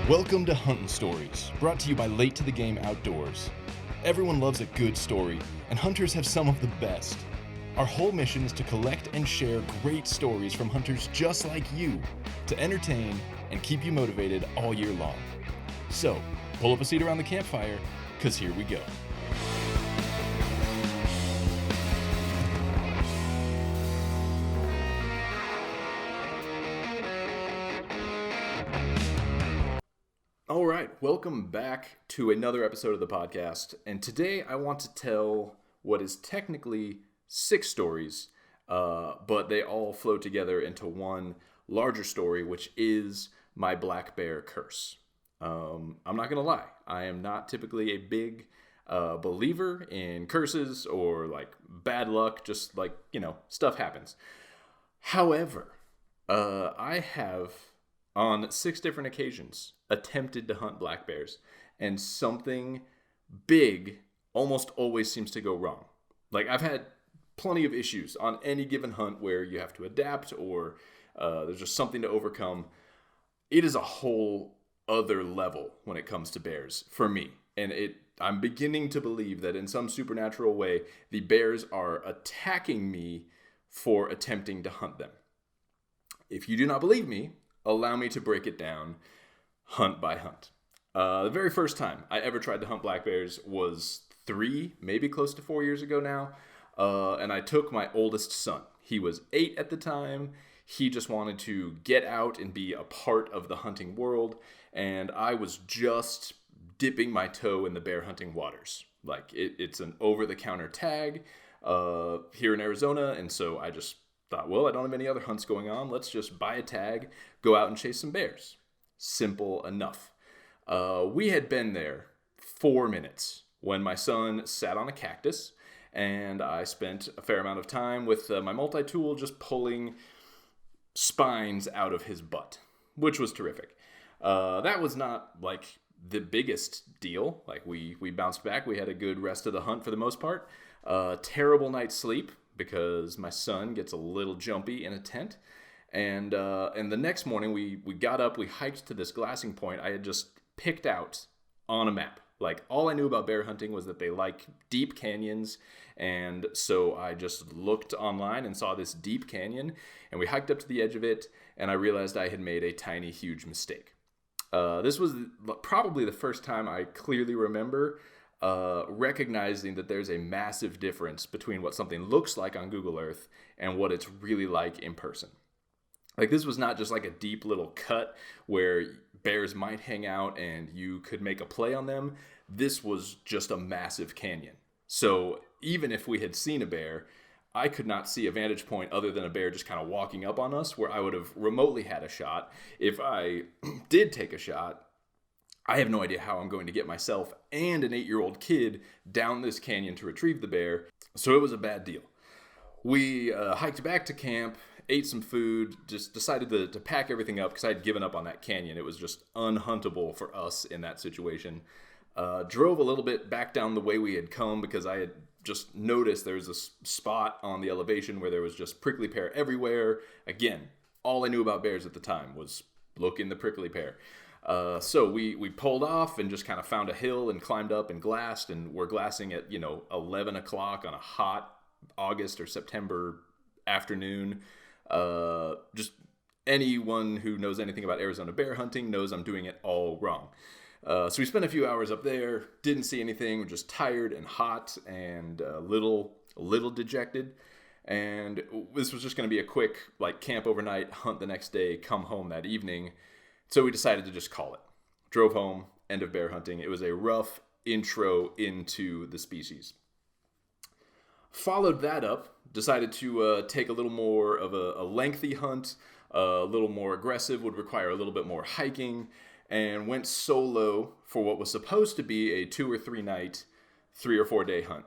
Welcome to Huntin' Stories, brought to you by Late to the Game Outdoors. Everyone loves a good story, and hunters have some of the best. Our whole mission is to collect and share great stories from hunters just like you, to entertain and keep you motivated all year long. So, pull up a seat around the campfire, because here we go. All right, welcome back to another episode of the podcast, and today I want to tell what is technically 6 stories, but they all flow together into one larger story, which is my black bear curse. I'm not going to lie, I am not typically a big believer in curses or like bad luck, just like, stuff happens. However, I have on 6 different occasions attempted to hunt black bears, and something big almost always seems to go wrong. Like, I've had plenty of issues on any given hunt where you have to adapt or there's just something to overcome. It is a whole other level when it comes to bears for me, and I'm beginning to believe that in some supernatural way the bears are attacking me for attempting to hunt them. If you do not believe me, allow me to break it down hunt by hunt. The very first time I ever tried to hunt black bears was 3, maybe close to 4 years ago now, and I took my oldest son. He was 8 at the time. He just wanted to get out and be a part of the hunting world, and I was just dipping my toe in the bear hunting waters. Like, it's an over-the-counter tag here in Arizona, and so I just thought, well, I don't have any other hunts going on. Let's just buy a tag, go out and chase some bears. Simple enough. We had been there 4 minutes when my son sat on a cactus, and I spent a fair amount of time with my multi-tool just pulling spines out of his butt, which was terrific. That was not like the biggest deal. Like, we bounced back. We had a good rest of the hunt for the most part. Terrible night's sleep because my son gets a little jumpy in a tent. And the next morning we got up, we hiked to this glassing point I had just picked out on a map. Like, all I knew about bear hunting was that they like deep canyons, and so I just looked online and saw this deep canyon, and we hiked up to the edge of it, and I realized I had made a tiny, huge mistake. This was probably the first time I clearly remember recognizing that there's a massive difference between what something looks like on Google Earth and what it's really like in person. Like, this was not just like a deep little cut where bears might hang out and you could make a play on them. This was just a massive canyon. So even if we had seen a bear, I could not see a vantage point other than a bear just kind of walking up on us where I would have remotely had a shot. If I did take a shot, I have no idea how I'm going to get myself and an 8-year-old kid down this canyon to retrieve the bear. So it was a bad deal. We hiked back to camp, ate some food, just decided to pack everything up because I had given up on that canyon. It was just unhuntable for us in that situation. Drove a little bit back down the way we had come because I had just noticed there was a spot on the elevation where there was just prickly pear everywhere. Again, all I knew about bears at the time was look in the prickly pear. So we pulled off and just kind of found a hill and climbed up and glassed, and we're glassing at 11 o'clock on a hot August or September afternoon. Just anyone who knows anything about Arizona bear hunting knows I'm doing it all wrong. So we spent a few hours up there, didn't see anything, we're just tired and hot and a little dejected. And this was just going to be a quick camp overnight, hunt the next day, come home that evening. So we decided to just call it. Drove home, end of bear hunting. It was a rough intro into the species. Followed that up, decided to take a little more of a lengthy hunt, a little more aggressive, would require a little bit more hiking, and went solo for what was supposed to be a 2 or 3 night, 3 or 4 day hunt.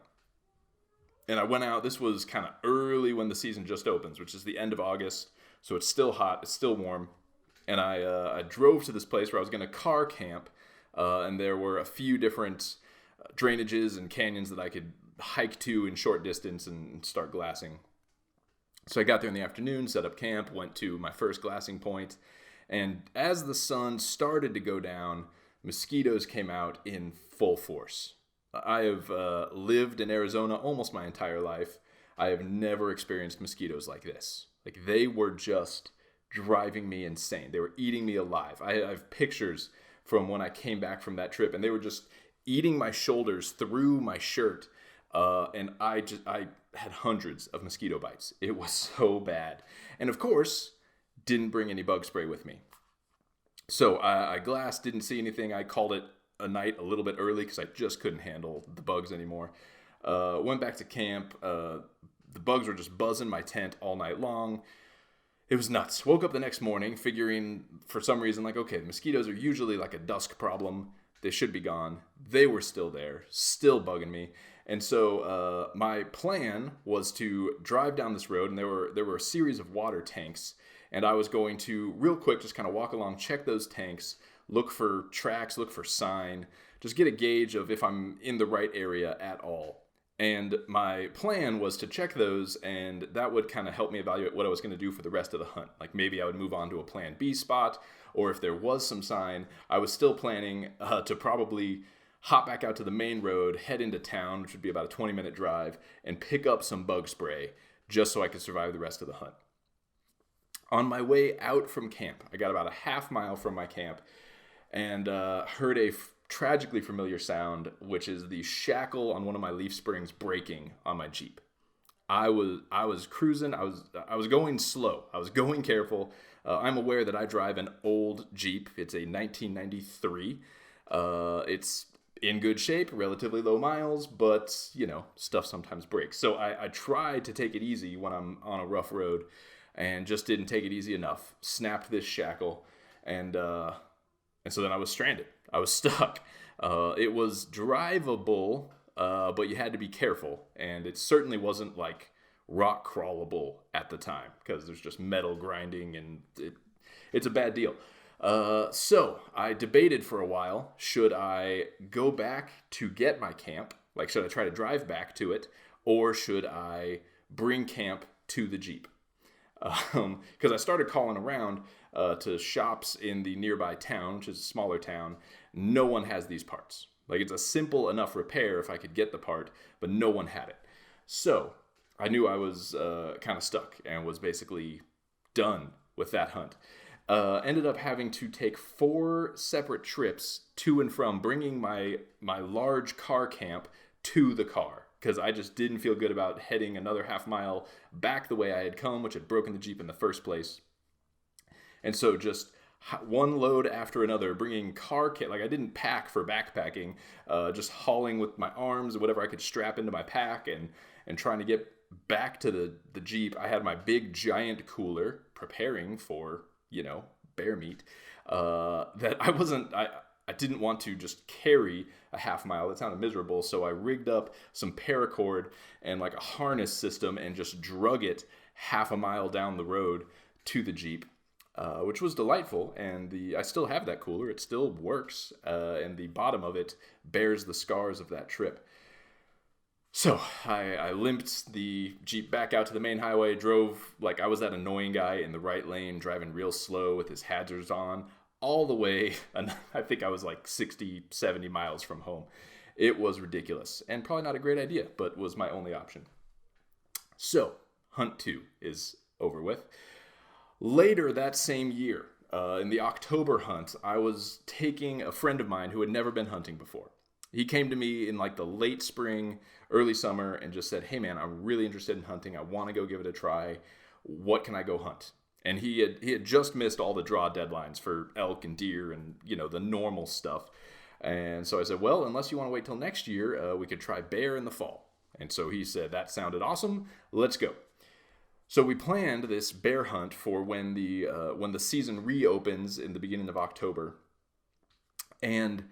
And I went out, this was kind of early when the season just opens, which is the end of August, so it's still hot, it's still warm. And I drove to this place where I was going to car camp, and there were a few different drainages and canyons that I could hike to in short distance and start glassing. So I got there in the afternoon, set up camp, went to my first glassing point, And as the sun started to go down, mosquitoes came out in full force. I have lived in Arizona almost my entire life. I have never experienced mosquitoes like this. Like, they were just driving me insane. They were eating me alive. I have pictures from when I came back from that trip, and they were just eating my shoulders through my shirt. And I had hundreds of mosquito bites. It was so bad. And of course, didn't bring any bug spray with me. So I glassed, didn't see anything. I called it a night a little bit early because I just couldn't handle the bugs anymore. Went back to camp. The bugs were just buzzing my tent all night long. It was nuts. Woke up the next morning figuring for some reason, like, okay, the mosquitoes are usually like a dusk problem. They should be gone. They were still there, still bugging me. And so my plan was to drive down this road, and there were a series of water tanks. And I was going to, real quick, just kind of walk along, check those tanks, look for tracks, look for sign, just get a gauge of if I'm in the right area at all. And my plan was to check those, and that would kind of help me evaluate what I was going to do for the rest of the hunt. Like, maybe I would move on to a plan B spot, or if there was some sign, I was still planning to probably hop back out to the main road, head into town, which would be about a 20-minute drive, and pick up some bug spray just so I could survive the rest of the hunt. On my way out from camp, I got about a half mile from my camp and heard a tragically familiar sound, which is the shackle on one of my leaf springs breaking on my Jeep. I was cruising. I was going slow. I was going careful. I'm aware that I drive an old Jeep. It's a 1993. It's in good shape, relatively low miles, but, stuff sometimes breaks. So I tried to take it easy when I'm on a rough road, and just didn't take it easy enough. Snapped this shackle, and so then I was stranded. I was stuck. It was drivable, but you had to be careful, and it certainly wasn't like rock crawlable at the time because there's just metal grinding, and it's a bad deal. So I debated for a while, should I go back to get my camp? Like, should I try to drive back to it, or should I bring camp to the Jeep? Because I started calling around to shops in the nearby town, which is a smaller town. No one has these parts. Like, it's a simple enough repair if I could get the part, but no one had it. So I knew I was kind of stuck and was basically done with that hunt. Ended up having to take 4 separate trips to and from, bringing my large car camp to the car, because I just didn't feel good about heading another half mile back the way I had come, which had broken the Jeep in the first place. And so just one load after another, bringing car kit. Like, I didn't pack for backpacking, just hauling with my arms, whatever I could strap into my pack, and trying to get back to the Jeep. I had my big giant cooler preparing for, bear meat, that I didn't want to just carry a half mile. That sounded miserable. So I rigged up some paracord and like a harness system and just drug it half a mile down the road to the Jeep, which was delightful. And I still have that cooler. It still works. And the bottom of it bears the scars of that trip. So I limped the Jeep back out to the main highway, drove like I was that annoying guy in the right lane, driving real slow with his hazards on, all the way, and I think I was like 60, 70 miles from home. It was ridiculous, and probably not a great idea, but was my only option. So, Hunt 2 is over with. Later that same year, in the October hunt, I was taking a friend of mine who had never been hunting before. He came to me in like the late spring, early summer, and just said, "Hey man, I'm really interested in hunting. I want to go give it a try. What can I go hunt?" And he had just missed all the draw deadlines for elk and deer and, the normal stuff. And so I said, well, unless you want to wait till next year, we could try bear in the fall. And so he said, that sounded awesome. Let's go. So we planned this bear hunt for when the season reopens in the beginning of October. And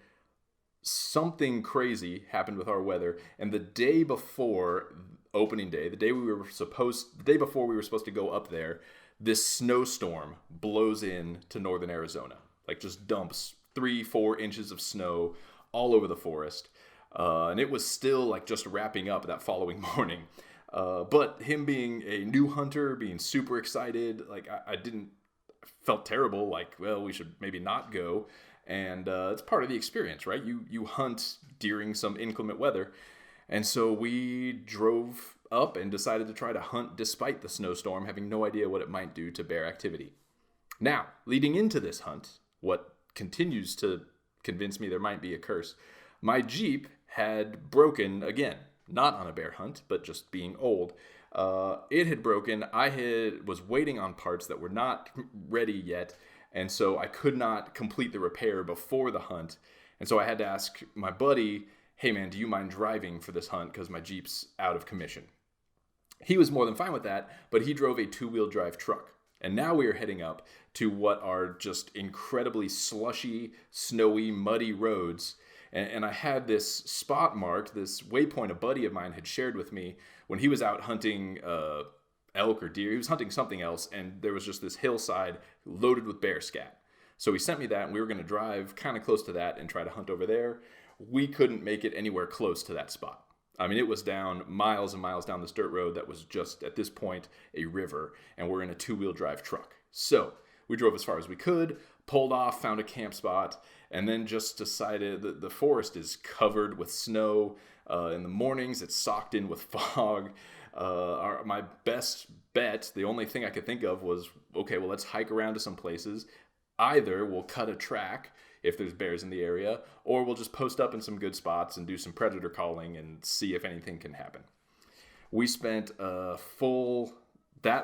something crazy happened with our weather. And the day before opening day, the day before we were supposed to go up there, this snowstorm blows in to northern Arizona, like just dumps 3-4 inches of snow all over the forest. And it was still like just wrapping up that following morning. But him being a new hunter, being super excited, like I felt terrible, like, well, we should maybe not go. And it's part of the experience, right? You hunt during some inclement weather. And so we drove up and decided to try to hunt despite the snowstorm, having no idea what it might do to bear activity. Now, leading into this hunt, what continues to convince me there might be a curse, my Jeep had broken again, not on a bear hunt, but just being old. It had broken. Was waiting on parts that were not ready yet, and so I could not complete the repair before the hunt. And so I had to ask my buddy, hey man, do you mind driving for this hunt because my Jeep's out of commission? He was more than fine with that, but he drove a 2-wheel drive truck. And now we are heading up to what are just incredibly slushy, snowy, muddy roads. And I had this spot marked, this waypoint a buddy of mine had shared with me when he was out hunting elk or deer. He was hunting something else, and there was just this hillside loaded with bear scat. So he sent me that, and we were going to drive kind of close to that and try to hunt over there. We couldn't make it anywhere close to that spot. I mean, it was down miles and miles down this dirt road that was just, at this point, a river, and we're in a 2-wheel drive truck. So we drove as far as we could, pulled off, found a camp spot, and then just decided that the forest is covered with snow. In the mornings, it's socked in with fog. My best bet, the only thing I could think of was, okay, well, let's hike around to some places. Either we'll cut a track if there's bears in the area, or we'll just post up in some good spots and do some predator calling and see if anything can happen. We spent that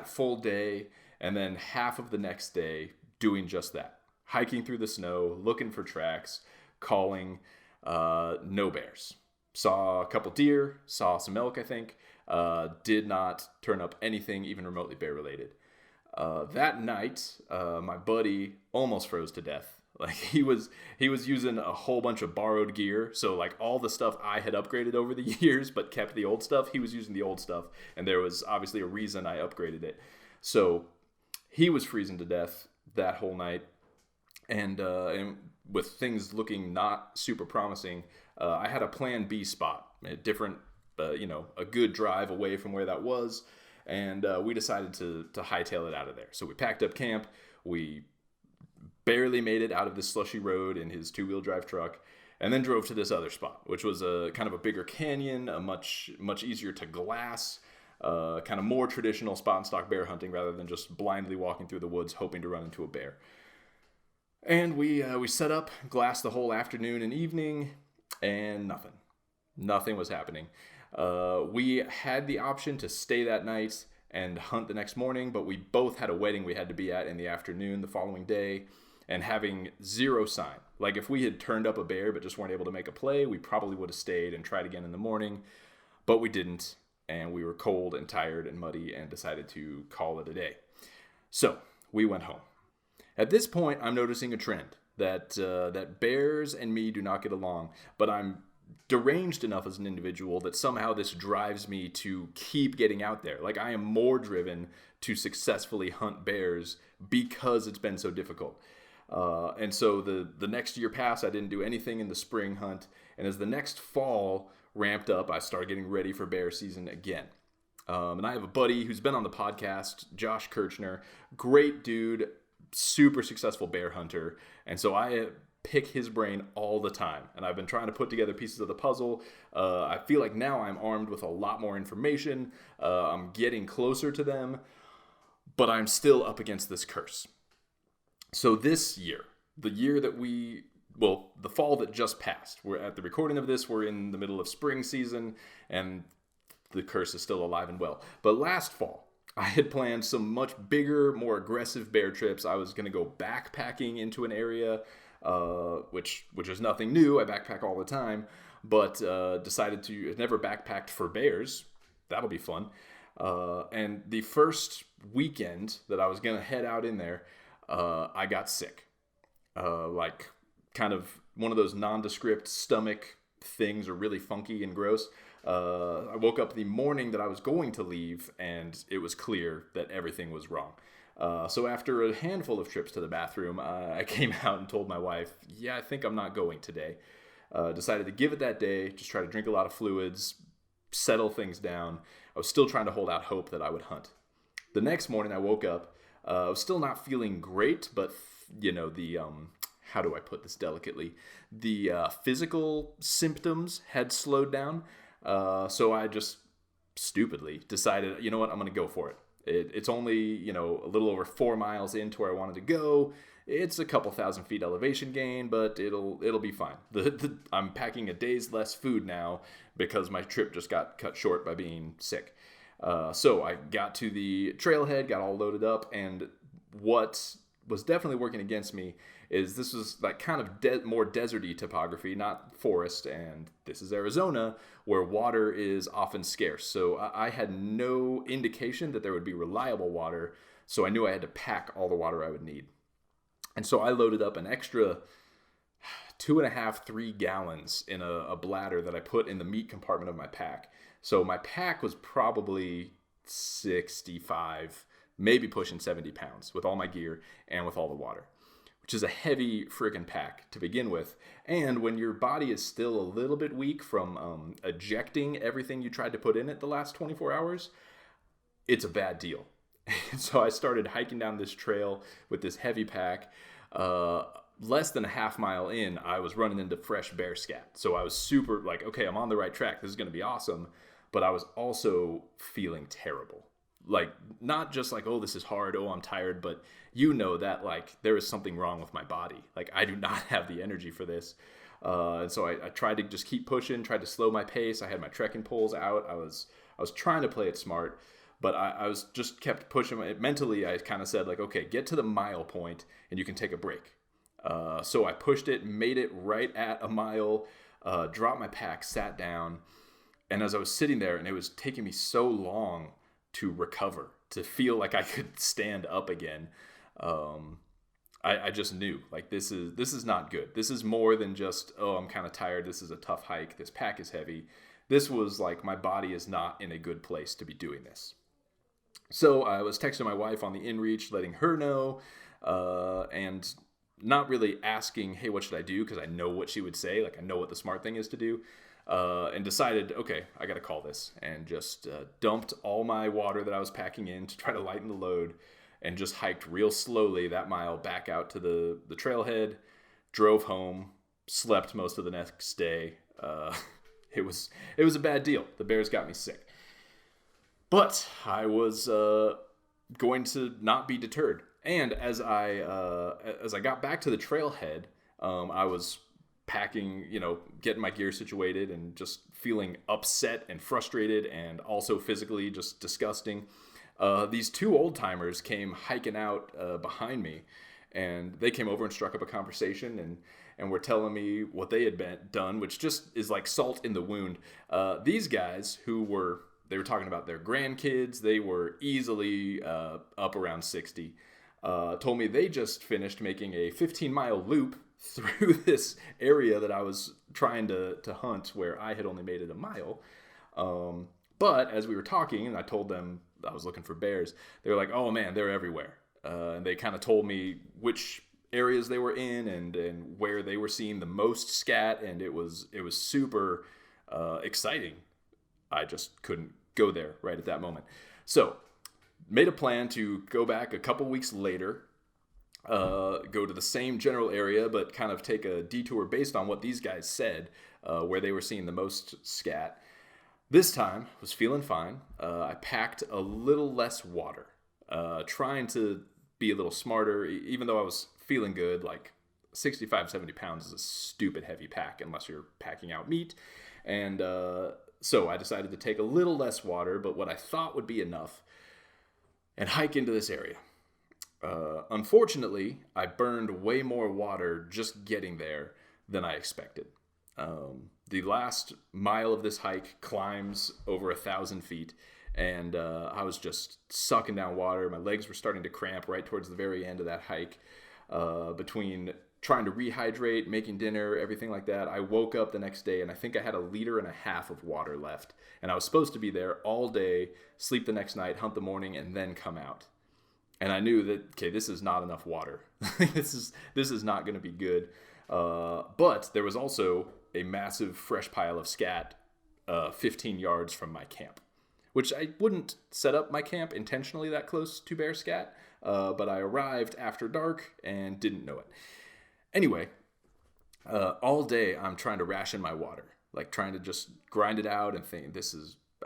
full day and then half of the next day doing just that. Hiking through the snow, looking for tracks, calling, no bears. Saw a couple deer, saw some elk, I think. Did not turn up anything even remotely bear related. That night, my buddy almost froze to death. Like he was using a whole bunch of borrowed gear. So like all the stuff I had upgraded over the years, but kept the old stuff, he was using the old stuff. And there was obviously a reason I upgraded it. So he was freezing to death that whole night. And with things looking not super promising, I had a plan B spot, a different, a good drive away from where that was. And we decided to hightail it out of there. So we packed up camp. We barely made it out of this slushy road in his 2-wheel drive truck, and then drove to this other spot, which was a kind of a bigger canyon, a much easier to glass, kind of more traditional spot and stock bear hunting rather than just blindly walking through the woods hoping to run into a bear. And we set up, glassed the whole afternoon and evening, and nothing was happening. We had the option to stay that night and hunt the next morning, but we both had a wedding we had to be at in the afternoon the following day, and having zero sign. Like if we had turned up a bear but just weren't able to make a play, we probably would have stayed and tried again in the morning, but we didn't, and we were cold and tired and muddy and decided to call it a day. So we went home. At this point, I'm noticing a trend that bears and me do not get along, but I'm deranged enough as an individual that somehow this drives me to keep getting out there. Like I am more driven to successfully hunt bears because it's been so difficult. And so the next year passed, I didn't do anything in the spring hunt. And as the next fall ramped up, I started getting ready for bear season again. And I have a buddy who's been on the podcast, Josh Kirchner, great dude, super successful bear hunter. And so I pick his brain all the time. And I've been trying to put together pieces of the puzzle. I feel like now I'm armed with a lot more information. I'm getting closer to them, but I'm still up against this curse. So this year, the fall that just passed, we're at the recording of this, we're in the middle of spring season, and the curse is still alive and well. But last fall, I had planned some much bigger, more aggressive bear trips. I was going to go backpacking into an area, which is nothing new. I backpack all the time, but decided to, I've never backpacked for bears. That'll be fun. And the first weekend that I was going to head out in there, I got sick. Like kind of one of those nondescript stomach things are really funky and gross. I woke up the morning that I was going to leave and it was clear that everything was wrong. So after a handful of trips to the bathroom, I came out and told my wife, yeah, I think I'm not going today. Decided to give it that day, just try to drink a lot of fluids, settle things down. I was still trying to hold out hope that I would hunt. The next morning I woke up, I was still not feeling great, but the how do I put this delicately? The physical symptoms had slowed down. So I just stupidly decided, you know what, I'm going to go for it. It's only, a little over 4 miles into where I wanted to go. It's a couple thousand feet elevation gain, but it'll be fine. I'm packing a day's less food now because my trip just got cut short by being sick. So I got to the trailhead, got all loaded up, and what was definitely working against me is this was like kind of more deserty topography, not forest, and this is Arizona where water is often scarce. So I had no indication that there would be reliable water, so I knew I had to pack all the water I would need. And so I loaded up an extra 2.5, 3 gallons in a bladder that I put in the meat compartment of my pack. So my pack was probably 65, maybe pushing 70 pounds with all my gear and with all the water, which is a heavy friggin' pack to begin with. And when your body is still a little bit weak from ejecting everything you tried to put in it the last 24 hours, it's a bad deal. So I started hiking down this trail with this heavy pack. Less than a half mile in, I was running into fresh bear scat. So I was super like, okay, I'm on the right track. This is going to be awesome. But I was also feeling terrible. Like, not just like, oh, this is hard. Oh, I'm tired. But that like there is something wrong with my body. Like, I do not have the energy for this. And so I tried to just keep pushing, tried to slow my pace. I had my trekking poles out. I was trying to play it smart. But I was just kept pushing. Mentally, I kind of said like, okay, get to the mile point and you can take a break. So I pushed it, made it right at a mile, dropped my pack, sat down. And as I was sitting there, and it was taking me so long to recover, to feel like I could stand up again, I just knew like this is not good. This is more than just, oh, I'm kind of tired. This is a tough hike. This pack is heavy. This was like my body is not in a good place to be doing this. So I was texting my wife on the inReach, letting her know, and not really asking, hey, what should I do? Because I know what she would say. Like, I know what the smart thing is to do. And decided, okay, I got to call this. And just dumped all my water that I was packing in to try to lighten the load. And just hiked real slowly that mile back out to the trailhead. Drove home. Slept most of the next day. It was a bad deal. The bears got me sick. But I was going to not be deterred. And as I got back to the trailhead, I was packing, getting my gear situated and just feeling upset and frustrated and also physically just disgusting. These 2 old timers came hiking out behind me, and they came over and struck up a conversation and were telling me what they had done, which just is like salt in the wound. These guys they were talking about their grandkids. They were easily up around 60. Told me they just finished making a 15-mile loop through this area that I was trying to hunt, where I had only made it a mile. But as we were talking, and I told them I was looking for bears, they were like, oh man, they're everywhere. And they kind of told me which areas they were in and where they were seeing the most scat, and it was super exciting. I just couldn't go there right at that moment. So made a plan to go back a couple weeks later, go to the same general area, but kind of take a detour based on what these guys said, where they were seeing the most scat. This time, was feeling fine. I packed a little less water, trying to be a little smarter, even though I was feeling good. Like 65, 70 pounds is a stupid heavy pack unless you're packing out meat. And so I decided to take a little less water, but what I thought would be enough, and hike into this area. Unfortunately, I burned way more water just getting there than I expected. The last mile of this hike climbs over 1,000 feet, and I was just sucking down water. My legs were starting to cramp right towards the very end of that hike. Between trying to rehydrate, making dinner, everything like that, I woke up the next day and I think I had 1.5 liters of water left. And I was supposed to be there all day, sleep the next night, hunt the morning, and then come out. And I knew that, okay, this is not enough water. This is not going to be good. But there was also a massive fresh pile of scat 15 yards from my camp, which I wouldn't set up my camp intentionally that close to bear scat. but I arrived after dark and didn't know it. Anyway, all day I'm trying to ration my water, like trying to just grind it out and think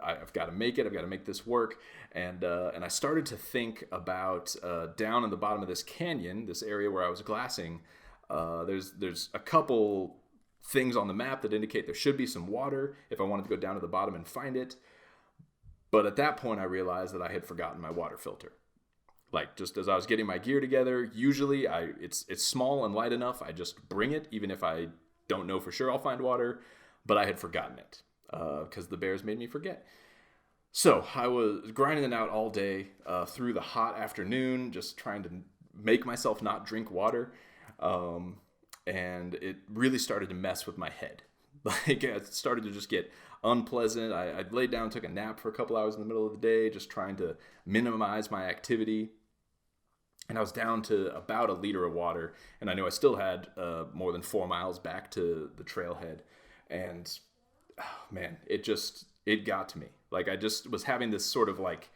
I've got to make it. I've got to make this work. And I started to think about down in the bottom of this canyon, this area where I was glassing. There's a couple things on the map that indicate there should be some water if I wanted to go down to the bottom and find it. But at that point, I realized that I had forgotten my water filter. Like, just as I was getting my gear together, usually it's small and light enough. I just bring it, even if I don't know for sure I'll find water. But I had forgotten it because the bears made me forget. So I was grinding it out all day through the hot afternoon, just trying to make myself not drink water. And it really started to mess with my head. Like, it started to just get unpleasant. I laid down, took a nap for a couple hours in the middle of the day, just trying to minimize my activity. And I was down to about a liter of water, and I knew I still had more than 4 miles back to the trailhead. And man, it got to me. Like, I just was having this sort of like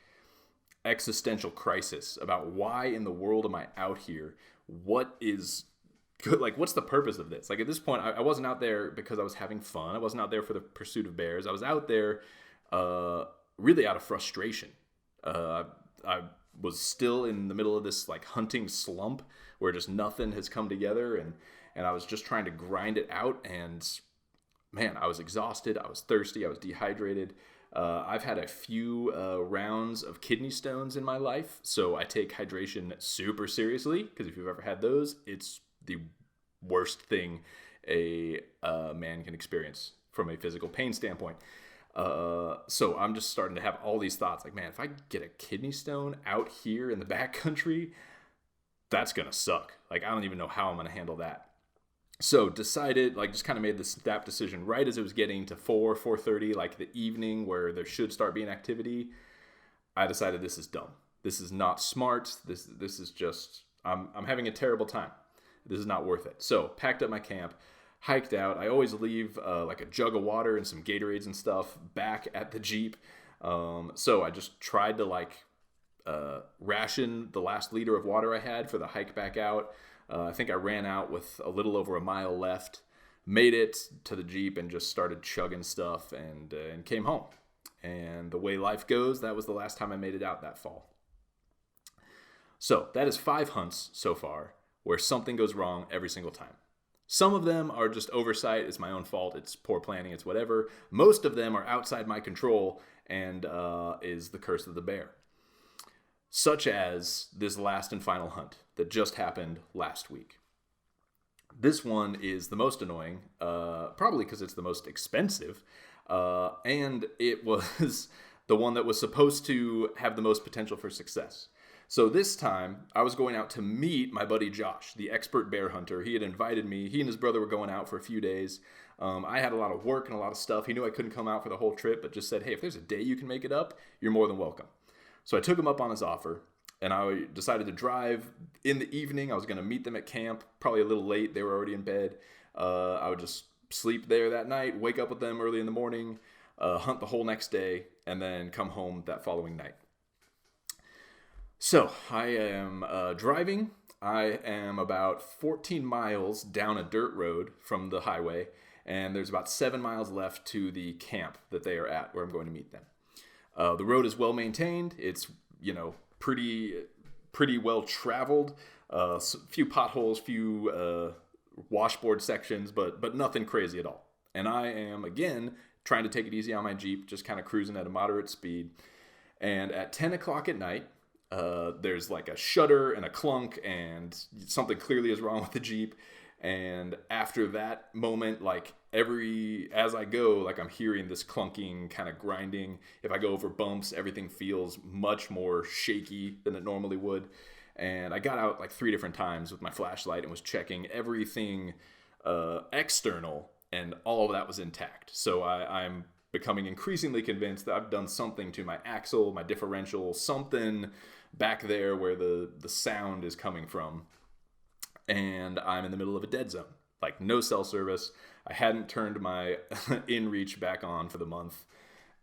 existential crisis about why in the world am I out here? What is good? Like, what's the purpose of this? Like, at this point, I wasn't out there because I was having fun. I wasn't out there for the pursuit of bears. I was out there really out of frustration. I was still in the middle of this like hunting slump where just nothing has come together, and I was just trying to grind it out. And man, I was exhausted. I was thirsty. I was dehydrated. I've had a few rounds of kidney stones in my life, so I take hydration super seriously, because if you've ever had those, it's the worst thing a man can experience from a physical pain standpoint. So I'm just starting to have all these thoughts like, man, if I get a kidney stone out here in the backcountry, that's going to suck. Like, I don't even know how I'm going to handle that. So decided, like, just kind of made this snap decision right as it was getting to 4:30, like the evening where there should start being activity. I decided this is dumb. This is not smart. This is just, I'm having a terrible time. This is not worth it. So packed up my camp, hiked out. I always leave like a jug of water and some Gatorades and stuff back at the Jeep. So I just tried to like ration the last liter of water I had for the hike back out. I think I ran out with a little over a mile left, made it to the Jeep and just started chugging stuff and came home. And the way life goes, that was the last time I made it out that fall. So that is 5 hunts so far where something goes wrong every single time. Some of them are just oversight. It's my own fault. It's poor planning. It's whatever. Most of them are outside my control and is the curse of the bear. Such as this last and final hunt that just happened last week. This one is the most annoying, probably because it's the most expensive, and it was the one that was supposed to have the most potential for success. So this time, I was going out to meet my buddy Josh, the expert bear hunter. He had invited me. He and his brother were going out for a few days. I had a lot of work and a lot of stuff. He knew I couldn't come out for the whole trip, but just said, hey, if there's a day you can make it up, you're more than welcome. So I took him up on his offer, and I decided to drive in the evening. I was going to meet them at camp, probably a little late. They were already in bed. I would just sleep there that night, wake up with them early in the morning, hunt the whole next day, and then come home that following night. So I am driving. I am about 14 miles down a dirt road from the highway, and there's about 7 miles left to the camp that they are at where I'm going to meet them. The road is well maintained. It's, pretty well traveled. A few potholes, few washboard sections, but nothing crazy at all. And I am, again, trying to take it easy on my Jeep, just kind of cruising at a moderate speed. And at 10 o'clock at night, there's like a shudder and a clunk, and something clearly is wrong with the Jeep. And after that moment, like as I go, like I'm hearing this clunking kind of grinding. If I go over bumps, everything feels much more shaky than it normally would. And I got out like 3 different times with my flashlight and was checking everything external, and all of that was intact. So I'm becoming increasingly convinced that I've done something to my axle, my differential, something back there where the sound is coming from. And I'm in the middle of a dead zone, like no cell service. I hadn't turned my inReach back on for the month.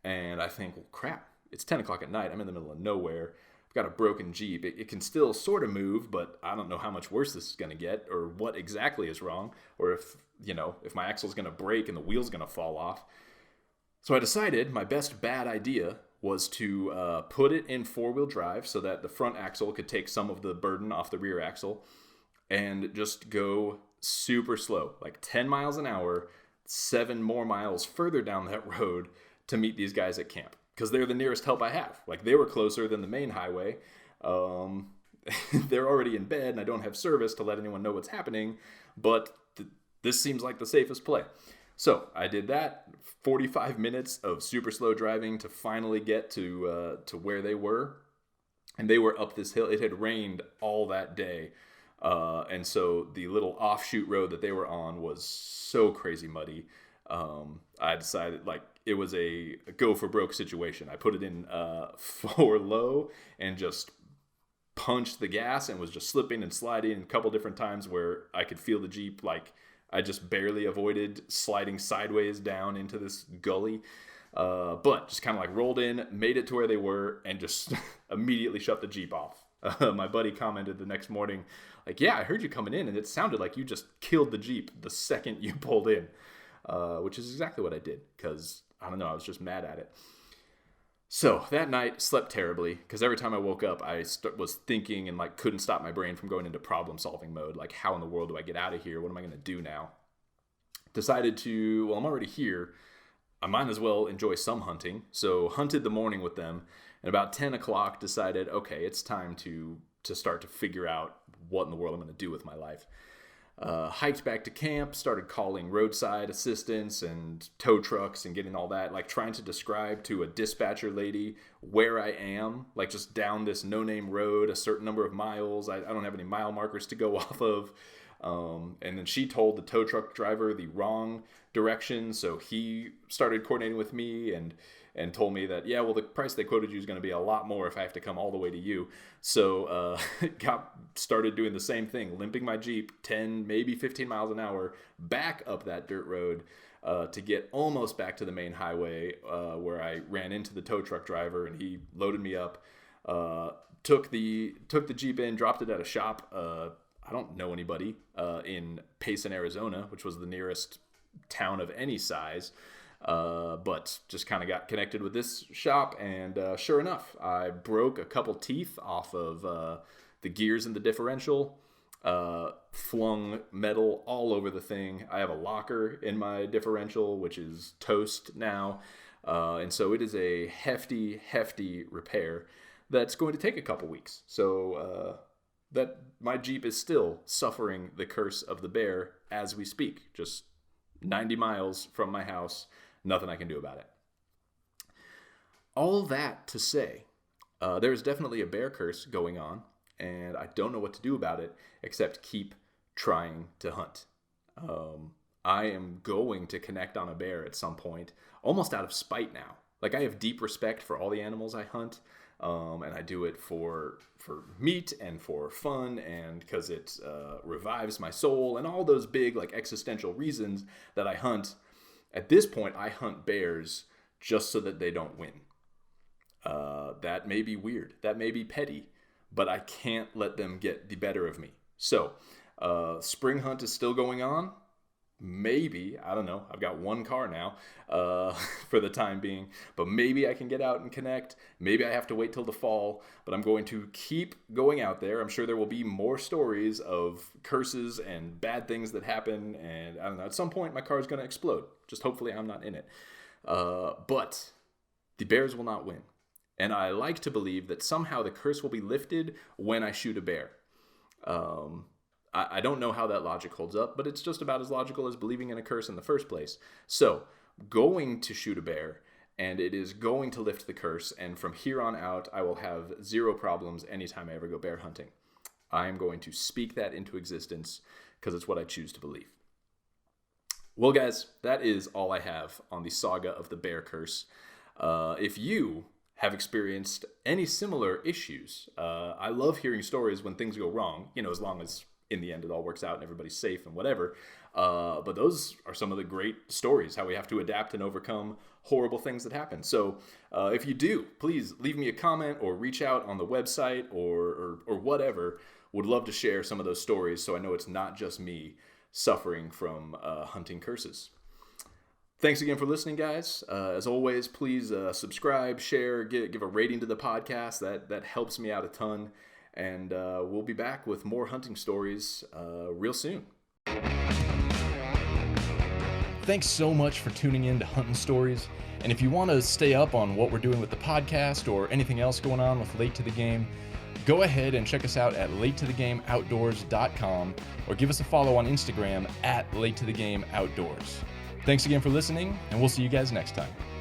And I think, well, crap, it's 10 o'clock at night. I'm in the middle of nowhere. I've got a broken Jeep. It can still sort of move, but I don't know how much worse this is going to get or what exactly is wrong, or if my axle's going to break and the wheel's going to fall off. So I decided my best bad idea was to put it in four-wheel drive so that the front axle could take some of the burden off the rear axle and just go super slow, like 10 miles an hour, 7 more miles further down that road to meet these guys at camp. Because they're the nearest help I have. Like, they were closer than the main highway. They're already in bed, and I don't have service to let anyone know what's happening. But this seems like the safest play. So I did that. 45 minutes of super slow driving to finally get to where they were. And they were up this hill. It had rained all that day. And so the little offshoot road that they were on was so crazy muddy. I decided, like, it was a go for broke situation. I put it in for low and just punched the gas and was just slipping and sliding a couple different times where I could feel the Jeep, like, I just barely avoided sliding sideways down into this gully. But just kind of like rolled in, made it to where they were, and just immediately shut the Jeep off. My buddy commented the next morning, like, yeah, I heard you coming in, and it sounded like you just killed the Jeep the second you pulled in, which is exactly what I did, because, I don't know, I was just mad at it. So that night, slept terribly, because every time I woke up, I was thinking and, like, couldn't stop my brain from going into problem-solving mode. Like, how in the world do I get out of here? What am I going to do now? Decided to, well, I'm already here. I might as well enjoy some hunting. So hunted the morning with them, and about 10 o'clock decided, okay, it's time to start to figure out what in the world I'm going to do with my life. Hiked back to camp, started calling roadside assistance and tow trucks and getting all that, like trying to describe to a dispatcher lady where I am, like just down this no-name road, a certain number of miles. I don't have any mile markers to go off of. And then she told the tow truck driver the wrong direction, so he started coordinating with me and told me that, yeah, well, the price they quoted you is going to be a lot more if I have to come all the way to you. So started doing the same thing, limping my Jeep 10, maybe 15 miles an hour back up that dirt road to get almost back to the main highway where I ran into the tow truck driver, and he loaded me up, took the Jeep in, dropped it at a shop. I don't know anybody in Payson, Arizona, which was the nearest town of any size. But just kind of got connected with this shop, and sure enough, I broke a couple teeth off of the gears in the differential, flung metal all over the thing. I have a locker in my differential, which is toast now, and so it is a hefty repair that's going to take a couple weeks. So that my Jeep is still suffering the curse of the bear as we speak, just 90 miles from my house. Nothing I can do about it. All that to say, there's definitely a bear curse going on, and I don't know what to do about it except keep trying to hunt. I am going to connect on a bear at some point, almost out of spite now. Like, I have deep respect for all the animals I hunt, and I do it for meat and for fun, and because it revives my soul, and all those big, like, existential reasons that I hunt. At this point, I hunt bears just so that they don't win. That may be weird. That may be petty, but I can't let them get the better of me. So, spring hunt is still going on. Maybe, I don't know, I've got one car now for the time being, but maybe I can get out and connect. Maybe I have to wait till the fall, but I'm going to keep going out there. I'm sure there will be more stories of curses and bad things that happen, and I don't know, at some point my car is going to explode. Just hopefully I'm not in it. But the bears will not win. And I like to believe that somehow the curse will be lifted when I shoot a bear. I don't know how that logic holds up, but it's just about as logical as believing in a curse in the first place. So, going to shoot a bear, and it is going to lift the curse, and from here on out, I will have zero problems anytime I ever go bear hunting. I am going to speak that into existence because it's what I choose to believe. Well, guys, that is all I have on the saga of the bear curse. If you have experienced any similar issues, I love hearing stories when things go wrong, as long as in the end it all works out and everybody's safe and whatever. But those are some of the great stories, how we have to adapt and overcome horrible things that happen. So if you do, please leave me a comment or reach out on the website or whatever. Would love to share some of those stories so I know it's not just me suffering from hunting curses. Thanks again for listening, guys. As always, please subscribe, share, give a rating to the podcast. That helps me out a ton. And we'll be back with more hunting stories real soon. Thanks so much for tuning in to Hunting Stories. And if you want to stay up on what we're doing with the podcast or anything else going on with Late to the Game, go ahead and check us out at latetothegameoutdoors.com or give us a follow on Instagram at latetothegameoutdoors. Thanks again for listening, and we'll see you guys next time.